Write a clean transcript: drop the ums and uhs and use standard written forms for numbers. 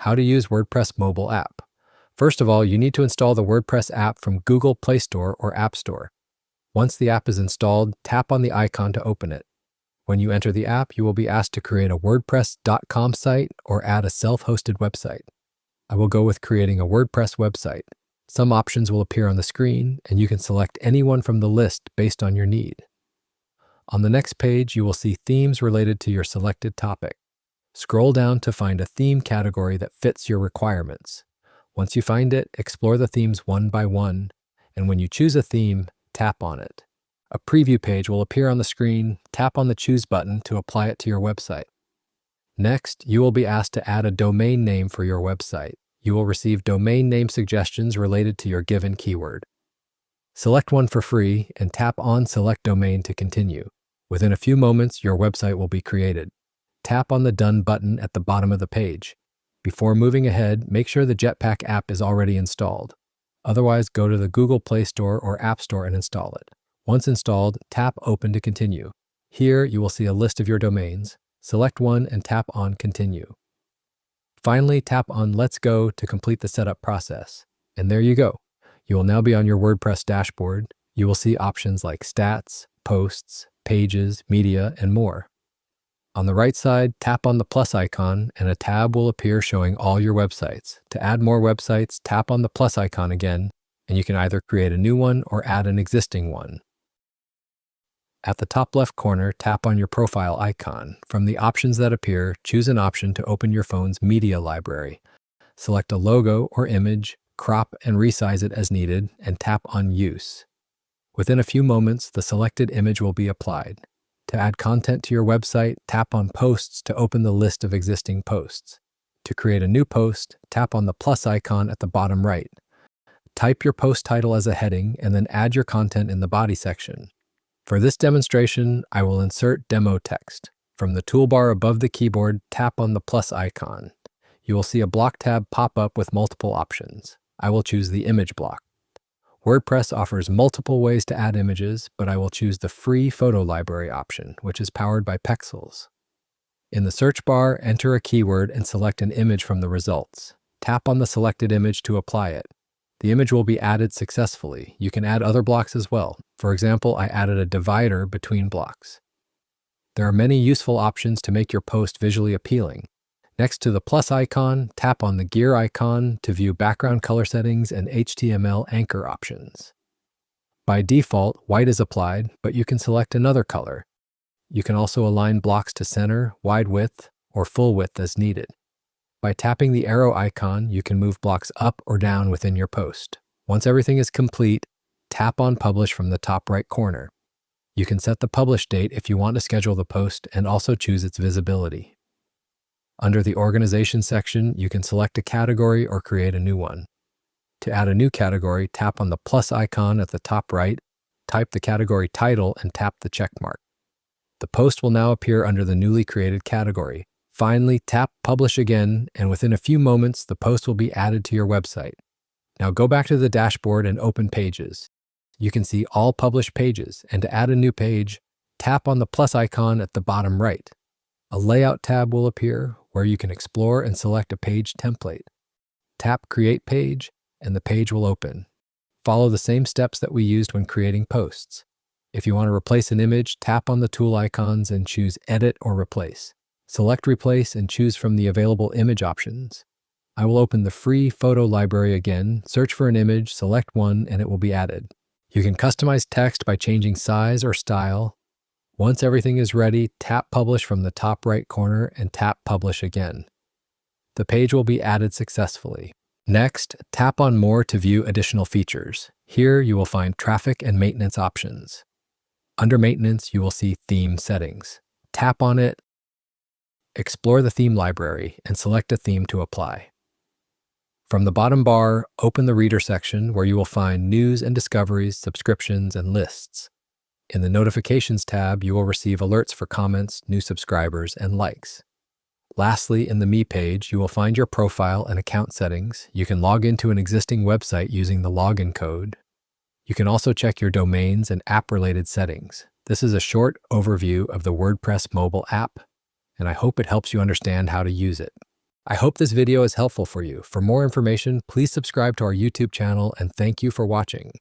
How to use WordPress mobile app. First of all, you need to install the WordPress app from Google Play Store or App Store. Once the app is installed, tap on the icon to open it. When you enter the app, you will be asked to create a WordPress.com site or add a self-hosted website. I will go with creating a WordPress website. Some options will appear on the screen, and you can select any one from the list based on your need. On the next page, you will see themes related to your selected topic. Scroll down to find a theme category that fits your requirements. Once you find it, explore the themes one by one, and when you choose a theme, tap on it. A preview page will appear on the screen. Tap on the Choose button to apply it to your website. Next, you will be asked to add a domain name for your website. You will receive domain name suggestions related to your given keyword. Select one for free and tap on Select Domain to continue. Within a few moments, your website will be created. Tap on the Done button at the bottom of the page. Before moving ahead, make sure the Jetpack app is already installed. Otherwise, go to the Google Play Store or App Store and install it. Once installed, tap Open to continue. Here, you will see a list of your domains. Select one and tap on Continue. Finally, tap on Let's Go to complete the setup process. And there you go. You will now be on your WordPress dashboard. You will see options like Stats, Posts, Pages, Media, and more. On the right side, tap on the plus icon and a tab will appear showing all your websites. To add more websites, tap on the plus icon again, and you can either create a new one or add an existing one. At the top left corner, tap on your profile icon. From the options that appear, choose an option to open your phone's media library. Select a logo or image, crop and resize it as needed, and tap on Use. Within a few moments, the selected image will be applied. To add content to your website, tap on Posts to open the list of existing posts. To create a new post, tap on the plus icon at the bottom right. Type your post title as a heading and then add your content in the body section. For this demonstration, I will insert demo text. From the toolbar above the keyboard, tap on the plus icon. You will see a block tab pop up with multiple options. I will choose the image block. WordPress offers multiple ways to add images, but I will choose the free photo library option, which is powered by Pexels. In the search bar, enter a keyword and select an image from the results. Tap on the selected image to apply it. The image will be added successfully. You can add other blocks as well. For example, I added a divider between blocks. There are many useful options to make your post visually appealing. Next to the plus icon, tap on the gear icon to view background color settings and HTML anchor options. By default, white is applied, but you can select another color. You can also align blocks to center, wide width, or full width as needed. By tapping the arrow icon, you can move blocks up or down within your post. Once everything is complete, tap on Publish from the top right corner. You can set the publish date if you want to schedule the post and also choose its visibility. Under the Organization section, you can select a category or create a new one. To add a new category, tap on the plus icon at the top right, type the category title, and tap the check mark. The post will now appear under the newly created category. Finally, tap Publish again, and within a few moments, the post will be added to your website. Now go back to the dashboard and open Pages. You can see all published pages, and to add a new page, tap on the plus icon at the bottom right. A Layout tab will appear where you can explore and select a page template. Tap Create Page, and the page will open. Follow the same steps that we used when creating posts. If you want to replace an image, tap on the tool icons and choose Edit or Replace. Select Replace and choose from the available image options. I will open the free photo library again, search for an image, select one, and it will be added. You can customize text by changing size or style. Once everything is ready, tap Publish from the top right corner and tap Publish again. The page will be added successfully. Next, tap on More to view additional features. Here you will find traffic and maintenance options. Under Maintenance, you will see Theme Settings. Tap on it, explore the theme library, and select a theme to apply. From the bottom bar, open the Reader section where you will find news and discoveries, subscriptions, and lists. In the Notifications tab, you will receive alerts for comments, new subscribers, and likes. Lastly, in the Me page, you will find your profile and account settings. You can log into an existing website using the login code. You can also check your domains and app-related settings. This is a short overview of the WordPress mobile app, and I hope it helps you understand how to use it. I hope this video is helpful for you. For more information, please subscribe to our YouTube channel, and thank you for watching.